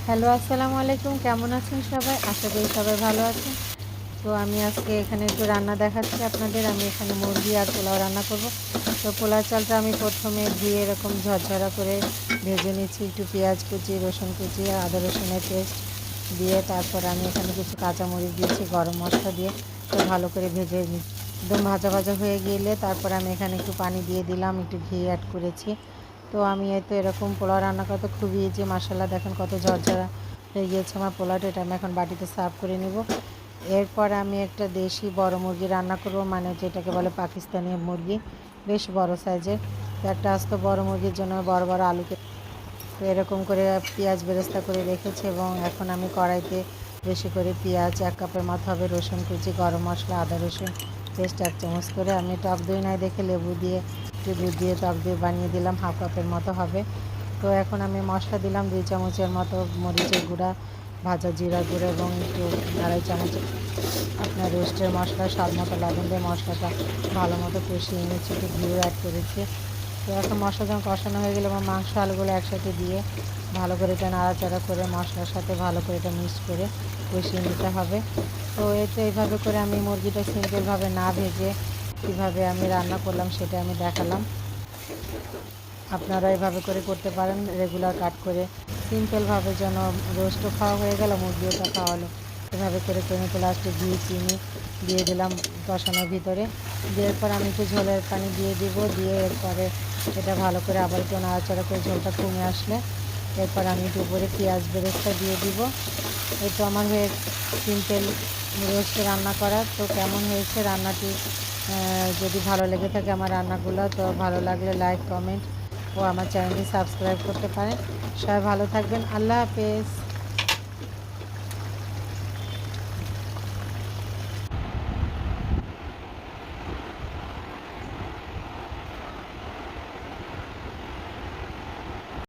Hello, আসসালামু আলাইকুম। কেমন আছেন সবাই? আশা করি সবাই ভালো আছেন। তো আমি আজকে এখানে একটু রান্না দেখাচ্ছি আপনাদের। আমি এখানে মুরগি আর পোলাও রান্না করব। তো পোলাও চালটা আমি প্রথমে ধুয়ে এরকম ঝরঝরা করে ভেজে নিচ্ছি। একটু পেঁয়াজ কুচি, রসুন কুচি, আদা রসুনের পেস্ট দিয়ে তারপর আমি এখানে কিছু কাঁচামরিচ দিয়েছি গরম মশলা দিয়ে। তো ভালো করে ভেজে একদম ভাজা ভাজা হয়ে গেলে তারপর আমি এখানে একটু পানি দিয়ে দিলাম, একটু ঘি অ্যাড করেছি। তো আমি তো এরকম পোলাও রান্না করতে খুবই ইজি। মাশাআল্লাহ, দেখেন কত ঝরঝরা হয়ে গিয়েছে আমার পোলাওটা। এটা আমি এখন বাটিতে সার্ভ করে নেব। এরপর আমি একটা দেশি বড় মুরগি রান্না করব, মানে যেটাকে বলে পাকিস্তানি মুরগি, বেশ বড় সাইজের। তো একটা আস্ত বড় মুরগির জন্য বড় বড় আলুকে তো এরকম করে পেঁয়াজ বেরেস্তা করে রেখেছি এবং এখন আমি কড়াইতে বেশি করে পেঁয়াজ 1 কাপের মতো হবে, রসুন কুচি, গরম মশলা, আদা রসুন পেস্ট 1 চামচ করে। আমি টক দই নাই দেখে লেবু দিয়ে একটু দুধ দিয়ে টক দই বানিয়ে দিলাম, 1/2 কাপের মতো হবে। তো এখন আমি মশলা দিলাম 2 চামচের মতো মরিচের গুঁড়া, ভাজা জিরা গুঁড়ো এবং একটু 2.5 চামচ আপনার রোস্টের মশলা, স্বাদ মতো লবণ দিয়ে মশলাটা ভালো মতো কষিয়ে নিচ্ছি, একটু ঘিও অ্যাড করেছি। তো এখন মশলা যখন কষানো হয়ে গেলে আমার মাংস আলুগুলো একসাথে দিয়ে ভালো করে এটা নাড়াচাড়া করে মশলার সাথে ভালো করে এটা মিক্স করে কষিয়ে নিতে হবে। তো এইভাবে করে আমি মুরগিটা সিম্পলভাবে না ভেজে কীভাবে আমি রান্না করলাম সেটা আমি দেখালাম। আপনারা এভাবে করে করতে পারেন, রেগুলার কাট করে সিম্পলভাবে, যেন রোস্টও খাওয়া হয়ে গেল, মুরগিওটা খাওয়া হলো। এভাবে করে নিতে লাস্টে ঘি চিনি দিয়ে দিলাম কষানোর ভিতরে। দেওয়ার পর আমি একটু ঝোলের পানি দিয়ে দিব, দিয়ে এরপরে এটা ভালো করে আবার একটু নাড়াচাড়া করে ঝোলটা কমে আসলে এরপর আমি একটু উপরে পেঁয়াজ বেরেস্তা দিয়ে দিব। এই তো আমার হয়ে সিম্পল রোস্ট রান্না করা। তো কেমন হয়েছে রান্নাটি? যদি ভালো লেগে থাকে আমার রান্নাগুলো, তো ভালো লাগলে লাইক, কমেন্ট ও আমার চ্যানেলটি সাবস্ক্রাইব করতে পারেন। সবাই ভালো থাকবেন। আল্লাহ হাফেজ।